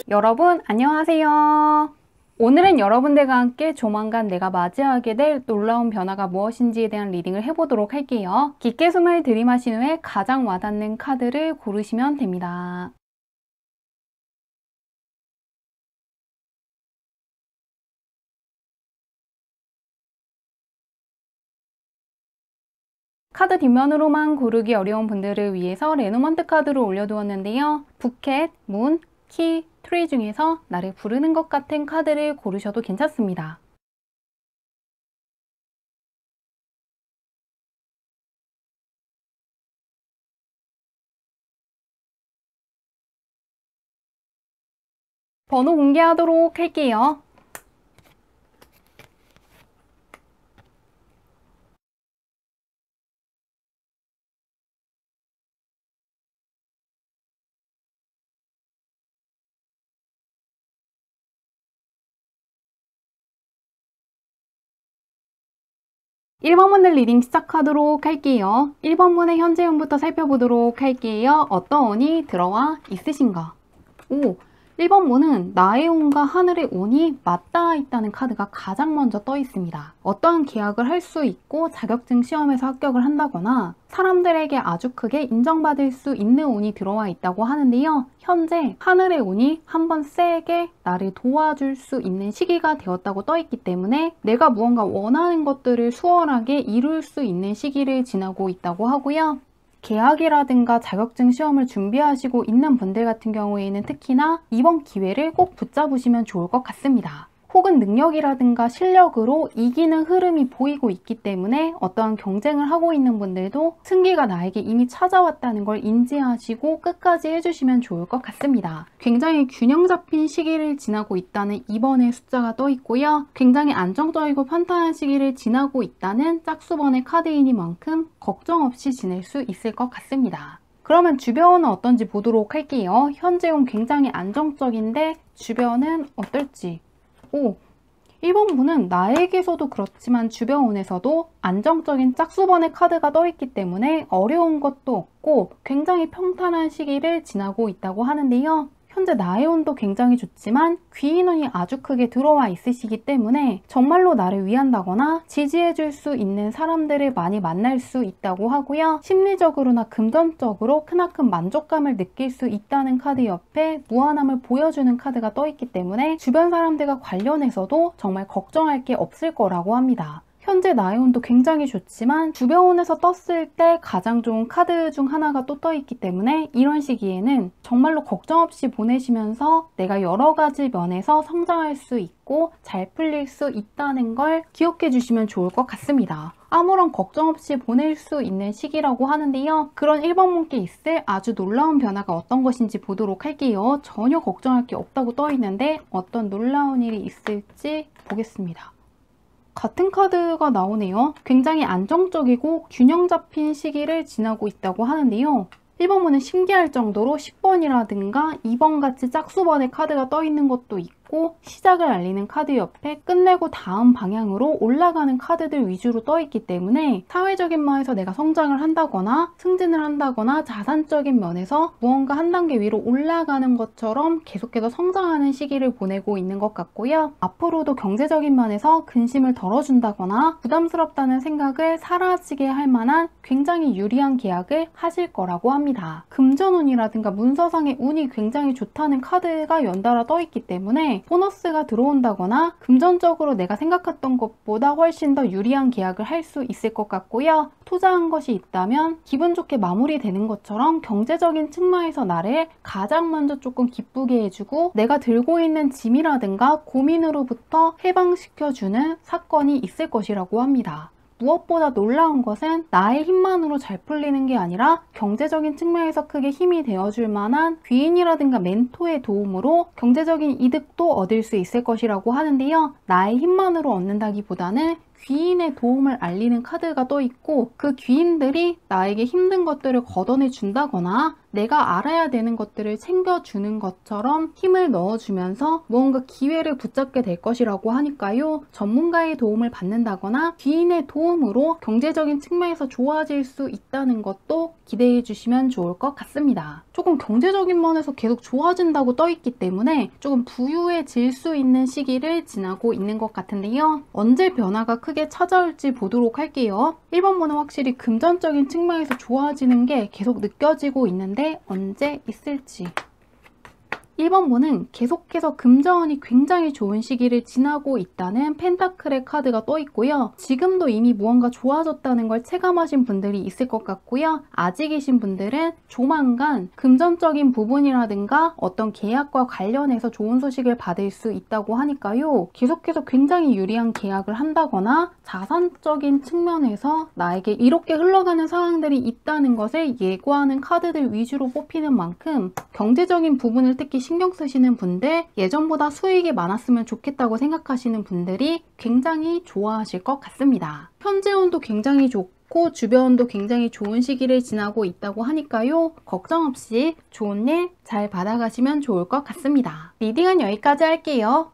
여러분 안녕하세요. 오늘은 여러분들과 함께 조만간 내가 맞이하게 될 놀라운 변화가 무엇인지에 대한 리딩을 해보도록 할게요. 깊게 숨을 들이마신 후에 가장 와닿는 카드를 고르시면 됩니다. 카드 뒷면으로만 고르기 어려운 분들을 위해서 레노먼트 카드로 올려두었는데요. 부켓, 문, 키, 트리 중에서 나를 부르는 것 같은 카드를 고르셔도 괜찮습니다. 번호 공개하도록 할게요. (1번) 분들 리딩 시작하도록 할게요. 1번 분의 현재 운부터 살펴보도록 할게요. 어떤 운이 들어와 있으신가? 오, 1번 분은 나의 운과 하늘의 운이 맞닿아 있다는 카드가 가장 먼저 떠 있습니다. 어떠한 계약을 할 수 있고 자격증 시험에서 합격을 한다거나 사람들에게 아주 크게 인정받을 수 있는 운이 들어와 있다고 하는데요. 현재 하늘의 운이 한번 세게 나를 도와줄 수 있는 시기가 되었다고 떠 있기 때문에 내가 무언가 원하는 것들을 수월하게 이룰 수 있는 시기를 지나고 있다고 하고요. 계약이라든가 자격증 시험을 준비하시고 있는 분들 같은 경우에는 특히나 이번 기회를 꼭 붙잡으시면 좋을 것 같습니다. 혹은 능력이라든가 실력으로 이기는 흐름이 보이고 있기 때문에 어떠한 경쟁을 하고 있는 분들도 승기가 나에게 이미 찾아왔다는 걸 인지하시고 끝까지 해주시면 좋을 것 같습니다. 굉장히 균형 잡힌 시기를 지나고 있다는 2번의 숫자가 떠 있고요. 굉장히 안정적이고 편안한 시기를 지나고 있다는 짝수번의 카드이니만큼 걱정 없이 지낼 수 있을 것 같습니다. 그러면 주변은 어떤지 보도록 할게요. 현재는 굉장히 안정적인데 주변은 어떨지. 오, 1번 분은 나에게서도 그렇지만 주변 운에서도 안정적인 짝수번의 카드가 떠 있기 때문에 어려운 것도 없고 굉장히 평탄한 시기를 지나고 있다고 하는데요. 현재 나의 운도 굉장히 좋지만 귀인 운이 아주 크게 들어와 있으시기 때문에 정말로 나를 위한다거나 지지해줄 수 있는 사람들을 많이 만날 수 있다고 하고요. 심리적으로나 금전적으로 크나큰 만족감을 느낄 수 있다는 카드 옆에 무한함을 보여주는 카드가 떠 있기 때문에 주변 사람들과 관련해서도 정말 걱정할 게 없을 거라고 합니다. 현재 나의 운도 굉장히 좋지만 주변 운에서 떴을 때 가장 좋은 카드 중 하나가 또 떠 있기 때문에 이런 시기에는 정말로 걱정 없이 보내시면서 내가 여러 가지 면에서 성장할 수 있고 잘 풀릴 수 있다는 걸 기억해 주시면 좋을 것 같습니다. 아무런 걱정 없이 보낼 수 있는 시기라고 하는데요. 그런 1번 분께 있을 아주 놀라운 변화가 어떤 것인지 보도록 할게요. 전혀 걱정할 게 없다고 떠 있는데 어떤 놀라운 일이 있을지 보겠습니다. 같은 카드가 나오네요. 굉장히 안정적이고 균형 잡힌 시기를 지나고 있다고 하는데요. 1번 분은 신기할 정도로 10번이라든가 2번 같이 짝수번의 카드가 떠 있는 것도 있고 시작을 알리는 카드 옆에 끝내고 다음 방향으로 올라가는 카드들 위주로 떠 있기 때문에 사회적인 면에서 내가 성장을 한다거나 승진을 한다거나 자산적인 면에서 무언가 한 단계 위로 올라가는 것처럼 계속해서 성장하는 시기를 보내고 있는 것 같고요. 앞으로도 경제적인 면에서 근심을 덜어준다거나 부담스럽다는 생각을 사라지게 할 만한 굉장히 유리한 계약을 하실 거라고 합니다. 금전운이라든가 문서상의 운이 굉장히 좋다는 카드가 연달아 떠 있기 때문에 보너스가 들어온다거나 금전적으로 내가 생각했던 것보다 훨씬 더 유리한 계약을 할 수 있을 것 같고요. 투자한 것이 있다면 기분 좋게 마무리되는 것처럼 경제적인 측면에서 나를 가장 먼저 조금 기쁘게 해주고 내가 들고 있는 짐이라든가 고민으로부터 해방시켜주는 사건이 있을 것이라고 합니다. 무엇보다 놀라운 것은 나의 힘만으로 잘 풀리는 게 아니라 경제적인 측면에서 크게 힘이 되어줄 만한 귀인이라든가 멘토의 도움으로 경제적인 이득도 얻을 수 있을 것이라고 하는데요. 나의 힘만으로 얻는다기보다는 귀인의 도움을 알리는 카드가 떠 있고 그 귀인들이 나에게 힘든 것들을 걷어내 준다거나 내가 알아야 되는 것들을 챙겨주는 것처럼 힘을 넣어주면서 무언가 기회를 붙잡게 될 것이라고 하니까요. 전문가의 도움을 받는다거나 귀인의 도움으로 경제적인 측면에서 좋아질 수 있다는 것도 기대해 주시면 좋을 것 같습니다. 조금 경제적인 면에서 계속 좋아진다고 떠 있기 때문에 조금 부유해질 수 있는 시기를 지나고 있는 것 같은데요. 언제 변화가 크게 찾아올지 보도록 할게요. 1번문은 확실히 금전적인 측면에서 좋아지는 게 계속 느껴지고 있는데 언제 있을지. 1번문은 계속해서 금전운이 굉장히 좋은 시기를 지나고 있다는 펜타클의 카드가 떠 있고요. 지금도 이미 무언가 좋아졌다는 걸 체감하신 분들이 있을 것 같고요. 아직이신 분들은 조만간 금전적인 부분이라든가 어떤 계약과 관련해서 좋은 소식을 받을 수 있다고 하니까요. 계속해서 굉장히 유리한 계약을 한다거나 자산적인 측면에서 나에게 이롭게 흘러가는 상황들이 있다는 것을 예고하는 카드들 위주로 뽑히는 만큼 경제적인 부분을 특히 신경 쓰시는 분들, 예전보다 수익이 많았으면 좋겠다고 생각하시는 분들이 굉장히 좋아하실 것 같습니다. 현재 운도 굉장히 좋고 주변도 굉장히 좋은 시기를 지나고 있다고 하니까요. 걱정 없이 좋은 일 잘 받아가시면 좋을 것 같습니다. 리딩은 여기까지 할게요.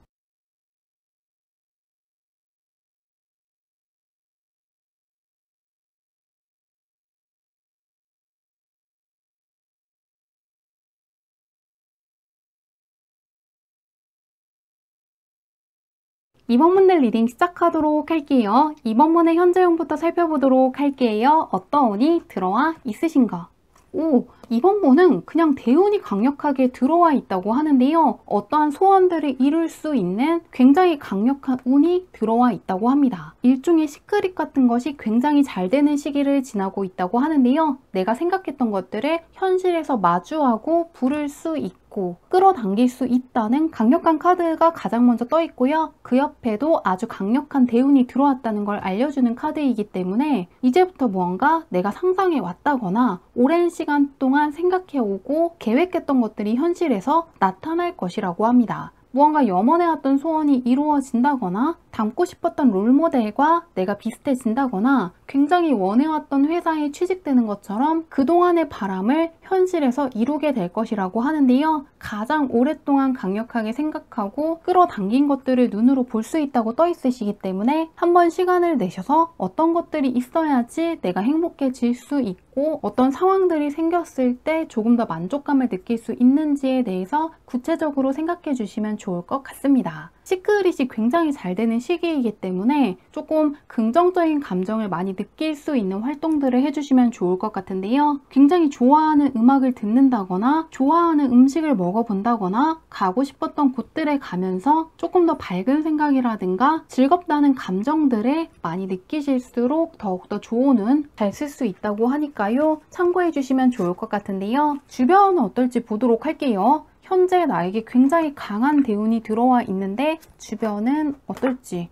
이번 문들 리딩 시작하도록 할게요. 이번 문의 현재운부터 살펴보도록 할게요. 어떤 운이 들어와 있으신가? 오, 이번 문은 그냥 대운이 강력하게 들어와 있다고 하는데요. 어떠한 소원들을 이룰 수 있는 굉장히 강력한 운이 들어와 있다고 합니다. 일종의 시크릿 같은 것이 굉장히 잘 되는 시기를 지나고 있다고 하는데요. 내가 생각했던 것들을 현실에서 마주하고 부를 수 있고 끌어당길 수 있다는 강력한 카드가 가장 먼저 떠 있고요. 그 옆에도 아주 강력한 대운이 들어왔다는 걸 알려주는 카드이기 때문에 이제부터 무언가 내가 상상해 왔다거나 오랜 시간 동안 생각해오고 계획했던 것들이 현실에서 나타날 것이라고 합니다. 무언가 염원해왔던 소원이 이루어진다거나 닮고 싶었던 롤모델과 내가 비슷해진다거나 굉장히 원해왔던 회사에 취직되는 것처럼 그동안의 바람을 현실에서 이루게 될 것이라고 하는데요. 가장 오랫동안 강력하게 생각하고 끌어당긴 것들을 눈으로 볼 수 있다고 떠 있으시기 때문에 한번 시간을 내셔서 어떤 것들이 있어야지 내가 행복해질 수 있고 어떤 상황들이 생겼을 때 조금 더 만족감을 느낄 수 있는지에 대해서 구체적으로 생각해 주시면 좋을 것 같습니다. 시크릿이 굉장히 잘 되는 시기이기 때문에 조금 긍정적인 감정을 많이 느낄 수 있는 활동들을 해주시면 좋을 것 같은데요. 굉장히 좋아하는 음악을 듣는다거나 좋아하는 음식을 먹어본다거나 가고 싶었던 곳들에 가면서 조금 더 밝은 생각이라든가 즐겁다는 감정들을 많이 느끼실수록 더욱더 좋은 운 잘 쓸 수 있다고 하니까요. 참고해 주시면 좋을 것 같은데요. 주변은 어떨지 보도록 할게요. 현재 나에게 굉장히 강한 대운이 들어와 있는데 주변은 어떨지.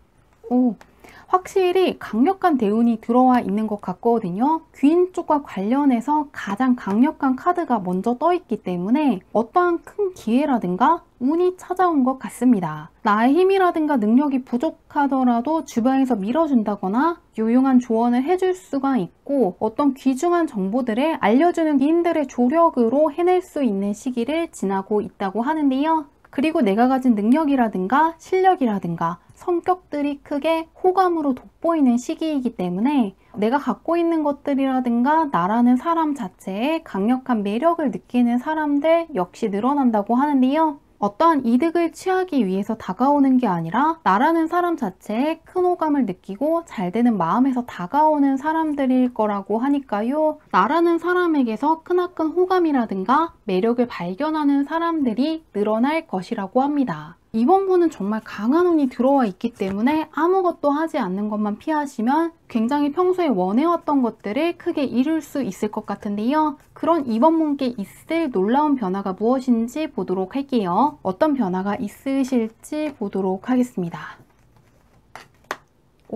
확실히 강력한 대운이 들어와 있는 것 같거든요. 귀인 쪽과 관련해서 가장 강력한 카드가 먼저 떠 있기 때문에 어떠한 큰 기회라든가 운이 찾아온 것 같습니다. 나의 힘이라든가 능력이 부족하더라도 주변에서 밀어준다거나 유용한 조언을 해줄 수가 있고 어떤 귀중한 정보들을 알려주는 귀인들의 조력으로 해낼 수 있는 시기를 지나고 있다고 하는데요. 그리고 내가 가진 능력이라든가 실력이라든가 성격들이 크게 호감으로 돋보이는 시기이기 때문에 내가 갖고 있는 것들이라든가 나라는 사람 자체에 강력한 매력을 느끼는 사람들 역시 늘어난다고 하는데요. 어떠한 이득을 취하기 위해서 다가오는 게 아니라 나라는 사람 자체에 큰 호감을 느끼고 잘 되는 마음에서 다가오는 사람들일 거라고 하니까요. 나라는 사람에게서 크나큰 호감이라든가 매력을 발견하는 사람들이 늘어날 것이라고 합니다. 이번 분은 정말 강한 운이 들어와 있기 때문에 아무것도 하지 않는 것만 피하시면 굉장히 평소에 원해왔던 것들을 크게 이룰 수 있을 것 같은데요. 그런 이번 분께 있을 놀라운 변화가 무엇인지 보도록 할게요. 어떤 변화가 있으실지 보도록 하겠습니다.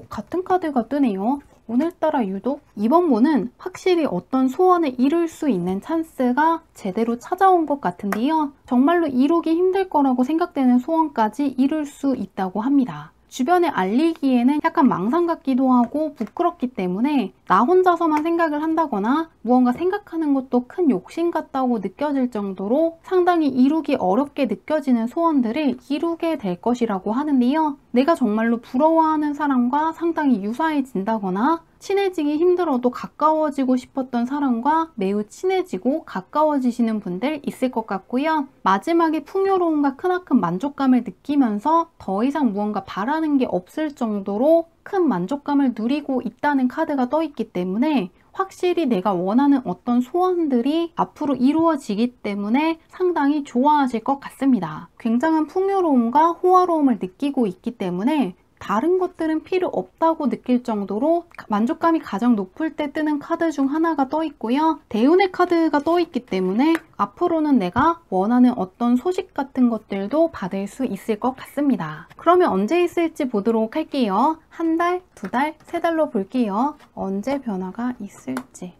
같은 카드가 뜨네요. 오늘따라 유독 이번 분은 확실히 어떤 소원을 이룰 수 있는 찬스가 제대로 찾아온 것 같은데요. 정말로 이루기 힘들 거라고 생각되는 소원까지 이룰 수 있다고 합니다. 주변에 알리기에는 약간 망상 같기도 하고 부끄럽기 때문에 나 혼자서만 생각을 한다거나 무언가 생각하는 것도 큰 욕심 같다고 느껴질 정도로 상당히 이루기 어렵게 느껴지는 소원들을 이루게 될 것이라고 하는데요. 내가 정말로 부러워하는 사람과 상당히 유사해진다거나 친해지기 힘들어도 가까워지고 싶었던 사람과 매우 친해지고 가까워지시는 분들 있을 것 같고요. 마지막에 풍요로움과 크나큰 만족감을 느끼면서 더 이상 무언가 바라는 게 없을 정도로 큰 만족감을 누리고 있다는 카드가 떠 있기 때문에 확실히 내가 원하는 어떤 소원들이 앞으로 이루어지기 때문에 상당히 좋아하실 것 같습니다. 굉장한 풍요로움과 호화로움을 느끼고 있기 때문에 다른 것들은 필요 없다고 느낄 정도로 만족감이 가장 높을 때 뜨는 카드 중 하나가 떠 있고요. 대운의 카드가 떠 있기 때문에 앞으로는 내가 원하는 어떤 소식 같은 것들도 받을 수 있을 것 같습니다. 그러면 언제 있을지 보도록 할게요. 한 달, 두 달, 세 달로 볼게요. 언제 변화가 있을지.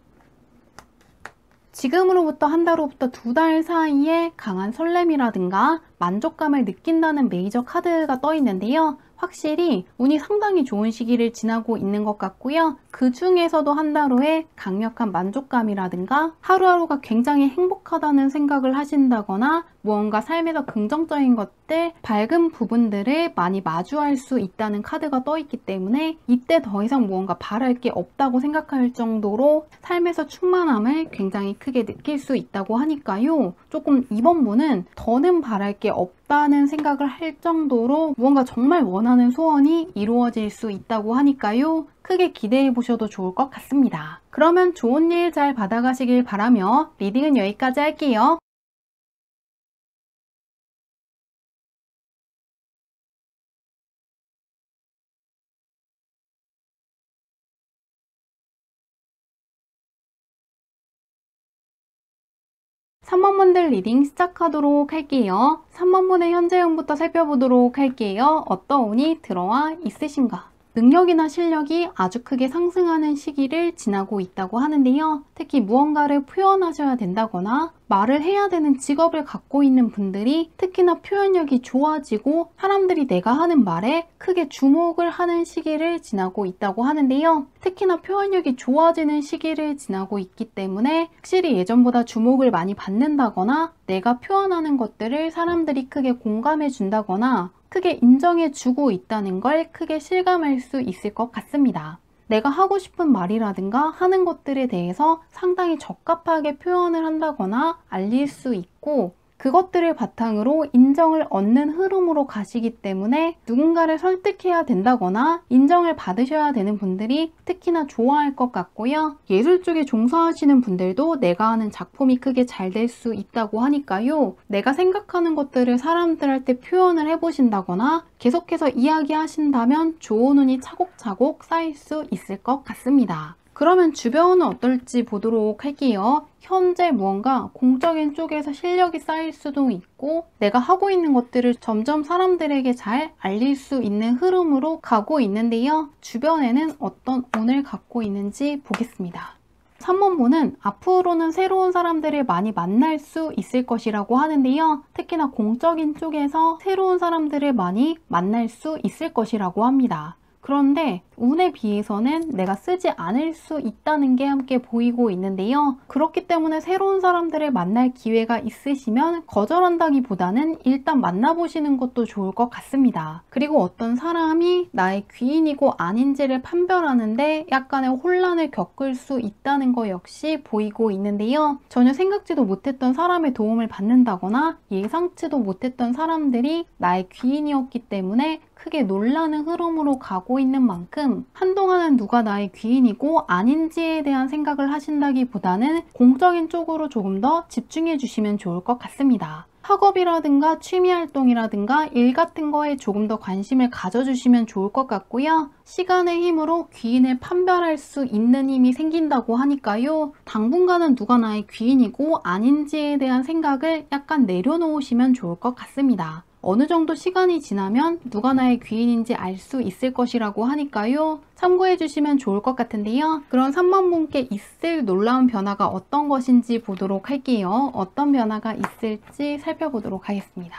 지금으로부터 한 달 후부터 두 달 사이에 강한 설렘이라든가 만족감을 느낀다는 메이저 카드가 떠 있는데요. 확실히 운이 상당히 좋은 시기를 지나고 있는 것 같고요. 그 중에서도 한 달 후에 강력한 만족감이라든가 하루하루가 굉장히 행복하다는 생각을 하신다거나 무언가 삶에서 긍정적인 것들, 밝은 부분들을 많이 마주할 수 있다는 카드가 떠 있기 때문에 이때 더 이상 무언가 바랄 게 없다고 생각할 정도로 삶에서 충만함을 굉장히 크게 느낄 수 있다고 하니까요. 조금 이번 분은 더는 바랄 게 없다는 생각을 할 정도로 무언가 정말 원하는 소원이 이루어질 수 있다고 하니까요. 크게 기대해 보셔도 좋을 것 같습니다. 그러면 좋은 일 잘 받아가시길 바라며 리딩은 여기까지 할게요. 삼 번 분들 리딩 시작하도록 할게요. 3번 분의 현재 운부터 살펴보도록 할게요. 어떤 운이 들어와 있으신가? 능력이나 실력이 아주 크게 상승하는 시기를 지나고 있다고 하는데요. 특히 무언가를 표현하셔야 된다거나 말을 해야 되는 직업을 갖고 있는 분들이 특히나 표현력이 좋아지고 사람들이 내가 하는 말에 크게 주목을 하는 시기를 지나고 있다고 하는데요. 특히나 표현력이 좋아지는 시기를 지나고 있기 때문에 확실히 예전보다 주목을 많이 받는다거나 내가 표현하는 것들을 사람들이 크게 공감해 준다거나 크게 인정해 주고 있다는 걸 크게 실감할 수 있을 것 같습니다. 내가 하고 싶은 말이라든가 하는 것들에 대해서 상당히 적합하게 표현을 한다거나 알릴 수 있고 그것들을 바탕으로 인정을 얻는 흐름으로 가시기 때문에 누군가를 설득해야 된다거나 인정을 받으셔야 되는 분들이 특히나 좋아할 것 같고요. 예술 쪽에 종사하시는 분들도 내가 하는 작품이 크게 잘 될 수 있다고 하니까요. 내가 생각하는 것들을 사람들한테 표현을 해보신다거나 계속해서 이야기하신다면 좋은 운이 차곡차곡 쌓일 수 있을 것 같습니다. 그러면 주변은 어떨지 보도록 할게요. 현재 무언가 공적인 쪽에서 실력이 쌓일 수도 있고 내가 하고 있는 것들을 점점 사람들에게 잘 알릴 수 있는 흐름으로 가고 있는데요. 주변에는 어떤 운을 갖고 있는지 보겠습니다. 3번 분은 앞으로는 새로운 사람들을 많이 만날 수 있을 것이라고 하는데요. 특히나 공적인 쪽에서 새로운 사람들을 많이 만날 수 있을 것이라고 합니다. 그런데 운에 비해서는 내가 쓰지 않을 수 있다는 게 함께 보이고 있는데요. 그렇기 때문에 새로운 사람들을 만날 기회가 있으시면 거절한다기보다는 일단 만나보시는 것도 좋을 것 같습니다. 그리고 어떤 사람이 나의 귀인이고 아닌지를 판별하는데 약간의 혼란을 겪을 수 있다는 것 역시 보이고 있는데요. 전혀 생각지도 못했던 사람의 도움을 받는다거나 예상치도 못했던 사람들이 나의 귀인이었기 때문에 크게 놀라는 흐름으로 가고 있는 만큼 한동안은 누가 나의 귀인이고 아닌지에 대한 생각을 하신다기보다는 공적인 쪽으로 조금 더 집중해 주시면 좋을 것 같습니다. 학업이라든가 취미활동이라든가 일 같은 거에 조금 더 관심을 가져주시면 좋을 것 같고요. 시간의 힘으로 귀인을 판별할 수 있는 힘이 생긴다고 하니까요. 당분간은 누가 나의 귀인이고 아닌지에 대한 생각을 약간 내려놓으시면 좋을 것 같습니다. 어느 정도 시간이 지나면 누가 나의 귀인인지 알 수 있을 것이라고 하니까요. 참고해 주시면 좋을 것 같은데요. 그런 3번 분께 있을 놀라운 변화가 어떤 것인지 보도록 할게요. 어떤 변화가 있을지 살펴보도록 하겠습니다.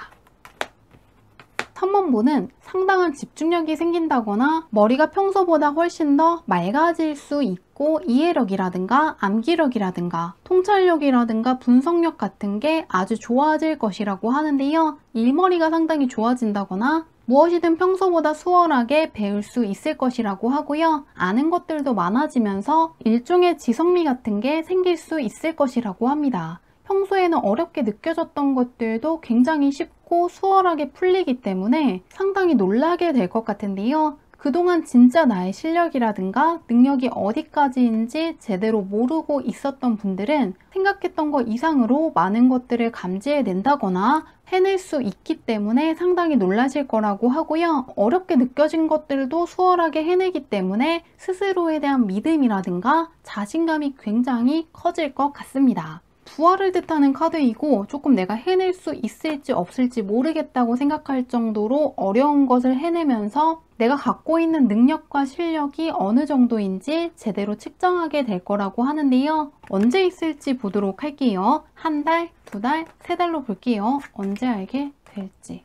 3번분은 상당한 집중력이 생긴다거나 머리가 평소보다 훨씬 더 맑아질 수 있고 이해력이라든가 암기력이라든가 통찰력이라든가 분석력 같은 게 아주 좋아질 것이라고 하는데요. 일머리가 상당히 좋아진다거나 무엇이든 평소보다 수월하게 배울 수 있을 것이라고 하고요. 아는 것들도 많아지면서 일종의 지성미 같은 게 생길 수 있을 것이라고 합니다. 평소에는 어렵게 느껴졌던 것들도 굉장히 쉽고 수월하게 풀리기 때문에 상당히 놀라게 될 것 같은데요. 그동안 진짜 나의 실력이라든가 능력이 어디까지인지 제대로 모르고 있었던 분들은 생각했던 것 이상으로 많은 것들을 감지해낸다거나 해낼 수 있기 때문에 상당히 놀라실 거라고 하고요. 어렵게 느껴진 것들도 수월하게 해내기 때문에 스스로에 대한 믿음이라든가 자신감이 굉장히 커질 것 같습니다. 부활을 뜻하는 카드이고 조금 내가 해낼 수 있을지 없을지 모르겠다고 생각할 정도로 어려운 것을 해내면서 내가 갖고 있는 능력과 실력이 어느 정도인지 제대로 측정하게 될 거라고 하는데요. 언제 있을지 보도록 할게요. 한 달, 두 달, 세 달로 볼게요. 언제 알게 될지.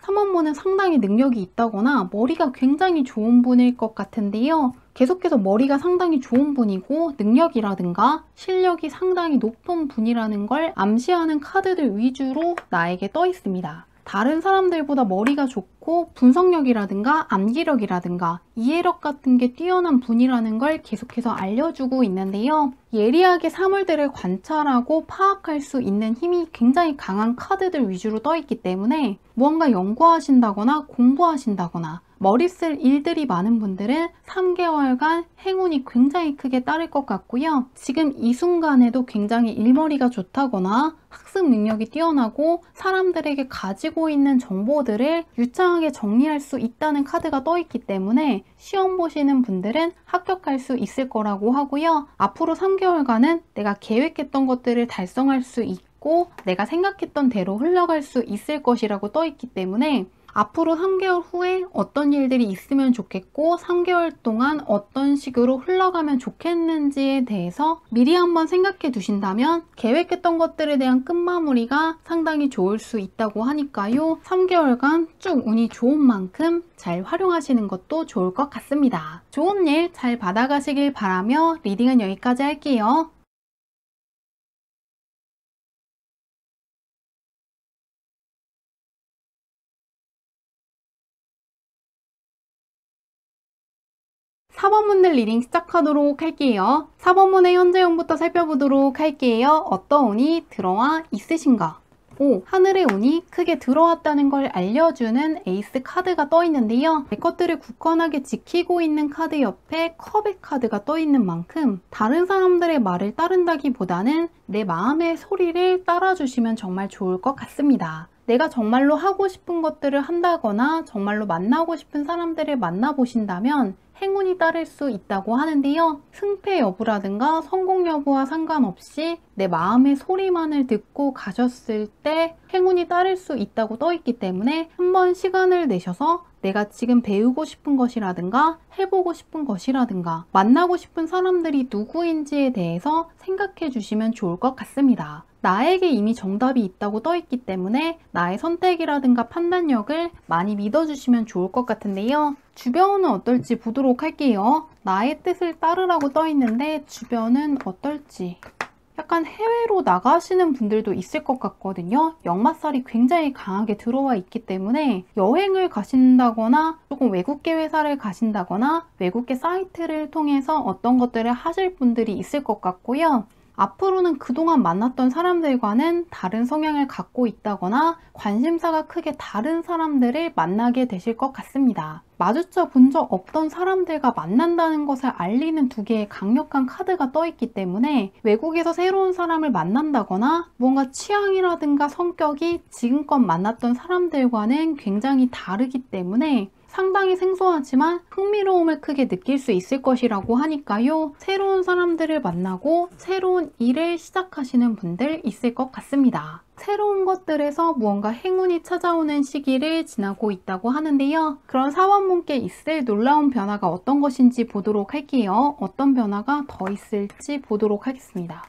3번분은 상당히 능력이 있다거나 머리가 굉장히 좋은 분일 것 같은데요. 계속해서 머리가 상당히 좋은 분이고 능력이라든가 실력이 상당히 높은 분이라는 걸 암시하는 카드들 위주로 나에게 떠 있습니다. 다른 사람들보다 머리가 좋고 분석력이라든가 암기력이라든가 이해력 같은 게 뛰어난 분이라는 걸 계속해서 알려주고 있는데요. 예리하게 사물들을 관찰하고 파악할 수 있는 힘이 굉장히 강한 카드들 위주로 떠 있기 때문에 무언가 연구하신다거나 공부하신다거나 머리 쓸 일들이 많은 분들은 3개월간 행운이 굉장히 크게 따를 것 같고요. 지금 이 순간에도 굉장히 일머리가 좋다거나 학습 능력이 뛰어나고 사람들에게 가지고 있는 정보들을 유창하게 정리할 수 있다는 카드가 떠 있기 때문에 시험 보시는 분들은 합격할 수 있을 거라고 하고요. 앞으로 3개월간은 내가 계획했던 것들을 달성할 수 있고 내가 생각했던 대로 흘러갈 수 있을 것이라고 떠 있기 때문에 앞으로 3개월 후에 어떤 일들이 있으면 좋겠고 3개월 동안 어떤 식으로 흘러가면 좋겠는지에 대해서 미리 한번 생각해 두신다면 계획했던 것들에 대한 끝마무리가 상당히 좋을 수 있다고 하니까요. 3개월간 쭉 운이 좋은 만큼 잘 활용하시는 것도 좋을 것 같습니다. 좋은 일 잘 받아가시길 바라며 리딩은 여기까지 할게요. 사번문들 리딩 시작하도록 할게요. 4번문의 현재운부터 살펴보도록 할게요. 어떤 운이 들어와 있으신가? 오, 하늘의 운이 크게 들어왔다는 걸 알려주는 에이스 카드가 떠 있는데요. 내 것들을 굳건하게 지키고 있는 카드 옆에 컵의 카드가 떠 있는 만큼 다른 사람들의 말을 따른다기보다는 내 마음의 소리를 따라주시면 정말 좋을 것 같습니다. 내가 정말로 하고 싶은 것들을 한다거나 정말로 만나고 싶은 사람들을 만나보신다면 행운이 따를 수 있다고 하는데요. 승패 여부라든가 성공 여부와 상관없이 내 마음의 소리만을 듣고 가셨을 때 행운이 따를 수 있다고 떠 있기 때문에 한번 시간을 내셔서 내가 지금 배우고 싶은 것이라든가 해보고 싶은 것이라든가 만나고 싶은 사람들이 누구인지에 대해서 생각해 주시면 좋을 것 같습니다. 나에게 이미 정답이 있다고 떠 있기 때문에 나의 선택이라든가 판단력을 많이 믿어주시면 좋을 것 같은데요. 주변은 어떨지 보도록 할게요. 나의 뜻을 따르라고 떠 있는데 주변은 어떨지. 약간 해외로 나가시는 분들도 있을 것 같거든요. 역마살이 굉장히 강하게 들어와 있기 때문에 여행을 가신다거나 조금 외국계 회사를 가신다거나 외국계 사이트를 통해서 어떤 것들을 하실 분들이 있을 것 같고요. 앞으로는 그동안 만났던 사람들과는 다른 성향을 갖고 있다거나 관심사가 크게 다른 사람들을 만나게 되실 것 같습니다. 마주쳐 본 적 없던 사람들과 만난다는 것을 알리는 두 개의 강력한 카드가 떠 있기 때문에 외국에서 새로운 사람을 만난다거나 무언가 취향이라든가 성격이 지금껏 만났던 사람들과는 굉장히 다르기 때문에 상당히 생소하지만 흥미로움을 크게 느낄 수 있을 것이라고 하니까요. 새로운 사람들을 만나고 새로운 일을 시작하시는 분들 있을 것 같습니다. 새로운 것들에서 무언가 행운이 찾아오는 시기를 지나고 있다고 하는데요. 그런 사원분께 있을 놀라운 변화가 어떤 것인지 보도록 할게요. 어떤 변화가 더 있을지 보도록 하겠습니다.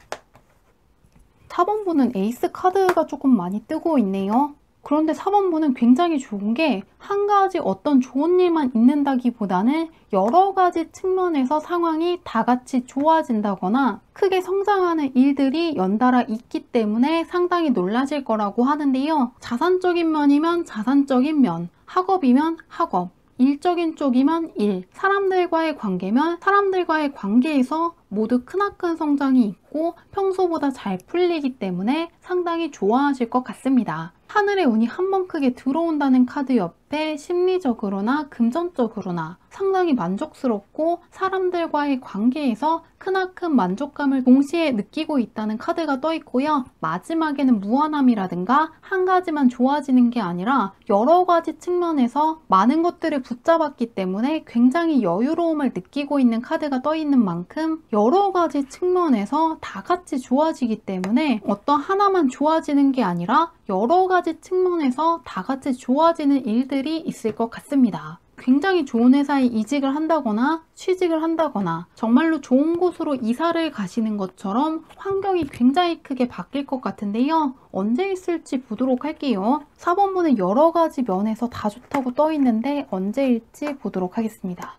4번분은 에이스 카드가 조금 많이 뜨고 있네요. 그런데 4번분은 굉장히 좋은 게 한 가지 어떤 좋은 일만 있는다기보다는 여러 가지 측면에서 상황이 다 같이 좋아진다거나 크게 성장하는 일들이 연달아 있기 때문에 상당히 놀라실 거라고 하는데요. 자산적인 면이면 자산적인 면, 학업이면 학업, 일적인 쪽이면 일, 사람들과의 관계면 사람들과의 관계에서 모두 크나큰 성장이 있고 평소보다 잘 풀리기 때문에 상당히 좋아하실 것 같습니다. 하늘의 운이 한 번 크게 들어온다는 카드 옆에 심리적으로나 금전적으로나 상당히 만족스럽고 사람들과의 관계에서 크나큰 만족감을 동시에 느끼고 있다는 카드가 떠 있고요. 마지막에는 무한함이라든가 한 가지만 좋아지는 게 아니라 여러 가지 측면에서 많은 것들을 붙잡았기 때문에 굉장히 여유로움을 느끼고 있는 카드가 떠 있는 만큼 여러 가지 측면에서 다 같이 좋아지기 때문에 어떤 하나만 좋아지는 게 아니라 여러 가지 측면에서 다 같이 좋아지는 일들이 있을 것 같습니다. 굉장히 좋은 회사에 이직을 한다거나 취직을 한다거나 정말로 좋은 곳으로 이사를 가시는 것처럼 환경이 굉장히 크게 바뀔 것 같은데요. 언제 있을지 보도록 할게요. 4번분은 여러 가지 면에서 다 좋다고 떠 있는데 언제일지 보도록 하겠습니다.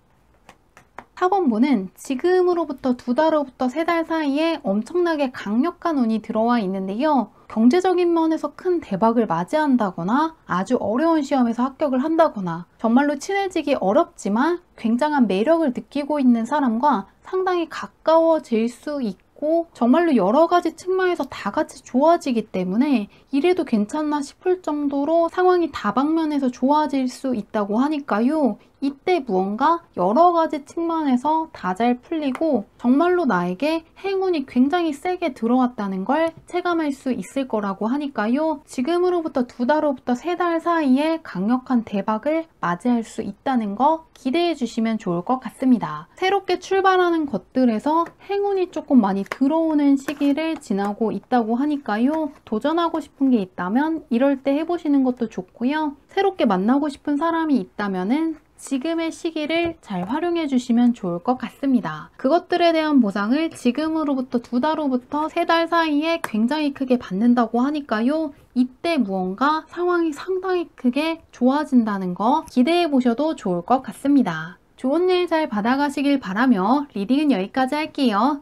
4번분은 지금으로부터 2달 후부터 3달 사이에 엄청나게 강력한 운이 들어와 있는데요. 경제적인 면에서 큰 대박을 맞이한다거나 아주 어려운 시험에서 합격을 한다거나 정말로 친해지기 어렵지만 굉장한 매력을 느끼고 있는 사람과 상당히 가까워질 수 있고 정말로 여러 가지 측면에서 다 같이 좋아지기 때문에 이래도 괜찮나 싶을 정도로 상황이 다방면에서 좋아질 수 있다고 하니까요. 이때 무언가 여러 가지 측면에서 다 잘 풀리고 정말로 나에게 행운이 굉장히 세게 들어왔다는 걸 체감할 수 있을 거라고 하니까요. 지금으로부터 2달 후부터 3달 사이에 강력한 대박을 맞이할 수 있다는 거 기대해 주시면 좋을 것 같습니다. 새롭게 출발하는 것들에서 행운이 조금 많이 들어오는 시기를 지나고 있다고 하니까요. 도전하고 싶은 게 있다면 이럴 때 해보시는 것도 좋고요. 새롭게 만나고 싶은 사람이 있다면은 지금의 시기를 잘 활용해 주시면 좋을 것 같습니다. 그것들에 대한 보상을 지금으로부터 2달 후부터 3달 사이에 굉장히 크게 받는다고 하니까요. 이때 무언가 상황이 상당히 크게 좋아진다는 거 기대해 보셔도 좋을 것 같습니다. 좋은 일 잘 받아가시길 바라며 리딩은 여기까지 할게요.